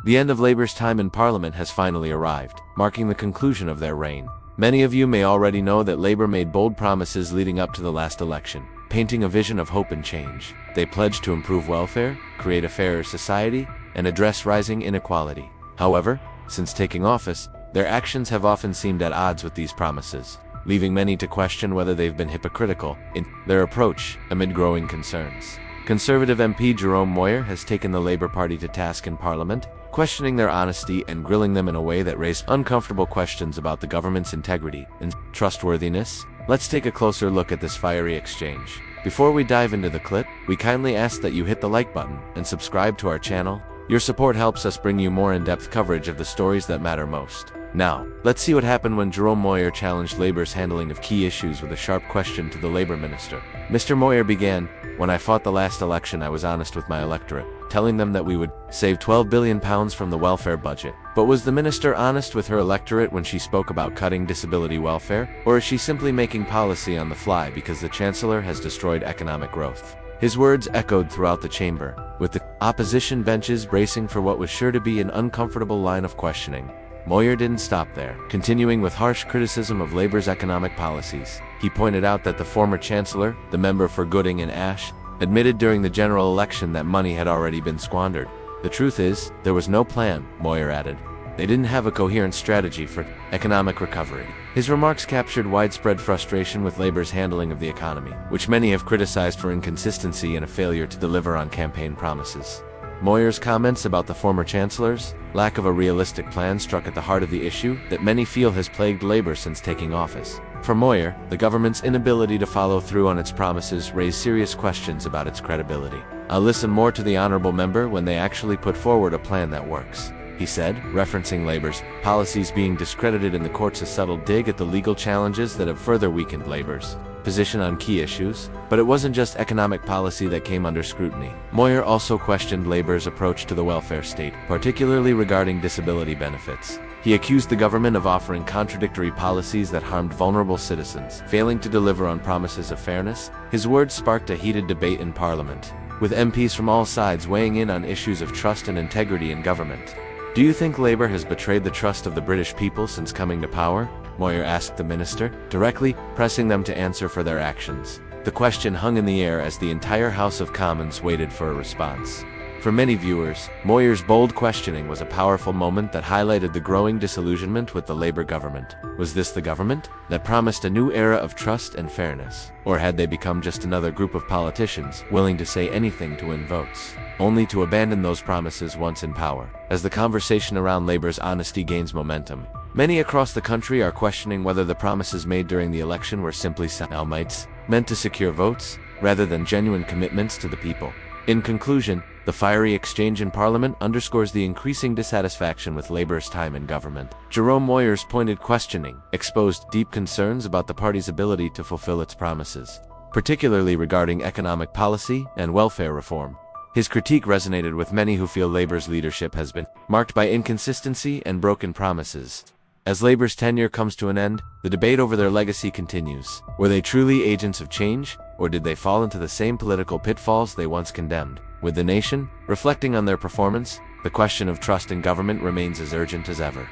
The end of Labour's time in Parliament has finally arrived, marking the conclusion of their reign. Many of you may already know that Labour made bold promises leading up to the last election, painting a vision of hope and change. They pledged to improve welfare, create a fairer society, and address rising inequality. However, since taking office, their actions have often seemed at odds with these promises, leaving many to question whether they've been hypocritical in their approach amid growing concerns. Conservative MP Jerome Moyer has taken the Labour Party to task in Parliament, questioning their honesty and grilling them in a way that raised uncomfortable questions about the government's integrity and trustworthiness. Let's take a closer look at this fiery exchange. Before we dive into the clip, we kindly ask that you hit the like button and subscribe to our channel. Your support helps us bring you more in-depth coverage of the stories that matter most. Now, let's see what happened when Jerome Moyer challenged Labour's handling of key issues with a sharp question to the Labour minister. Mr. Moyer began, "When I fought the last election, I was honest with my electorate, telling them that we would save £12 billion from the welfare budget." But was the minister honest with her electorate when she spoke about cutting disability welfare? Or is she simply making policy on the fly because the Chancellor has destroyed economic growth? His words echoed throughout the chamber, with the opposition benches bracing for what was sure to be an uncomfortable line of questioning. Moyer didn't stop there, continuing with harsh criticism of Labour's economic policies. He pointed out that the former Chancellor, the member for Gooding and Ash, admitted during the general election that money had already been squandered. "The truth is, there was no plan," Moyer added. "They didn't have a coherent strategy for economic recovery." His remarks captured widespread frustration with Labour's handling of the economy, which many have criticized for inconsistency and a failure to deliver on campaign promises. Moyer's comments about the former Chancellor's lack of a realistic plan struck at the heart of the issue that many feel has plagued Labour since taking office. For Moyer, the government's inability to follow through on its promises raised serious questions about its credibility. "I'll listen more to the honourable member when they actually put forward a plan that works," he said, referencing Labour's policies being discredited in the courts, a subtle dig at the legal challenges that have further weakened Labour's position on key issues. But it wasn't just economic policy that came under scrutiny. Moyer also questioned Labour's approach to the welfare state, particularly regarding disability benefits. He accused the government of offering contradictory policies that harmed vulnerable citizens, failing to deliver on promises of fairness. His words sparked a heated debate in Parliament, with MPs from all sides weighing in on issues of trust and integrity in government. "Do you think Labour has betrayed the trust of the British people since coming to power?" Moyer asked the minister, directly pressing them to answer for their actions. The question hung in the air as the entire House of Commons waited for a response. For many viewers, Moyer's bold questioning was a powerful moment that highlighted the growing disillusionment with the Labour government. Was this the government that promised a new era of trust and fairness? Or had they become just another group of politicians willing to say anything to win votes, only to abandon those promises once in power? As the conversation around Labour's honesty gains momentum, many across the country are questioning whether the promises made during the election were simply soundbites meant to secure votes, rather than genuine commitments to the people. In conclusion, the fiery exchange in Parliament underscores the increasing dissatisfaction with Labour's time in government. Jerome Moyer's pointed questioning exposed deep concerns about the party's ability to fulfill its promises, particularly regarding economic policy and welfare reform. His critique resonated with many who feel Labour's leadership has been marked by inconsistency and broken promises. As Labour's tenure comes to an end, the debate over their legacy continues. Were they truly agents of change, or did they fall into the same political pitfalls they once condemned? With the nation reflecting on their performance, the question of trust in government remains as urgent as ever.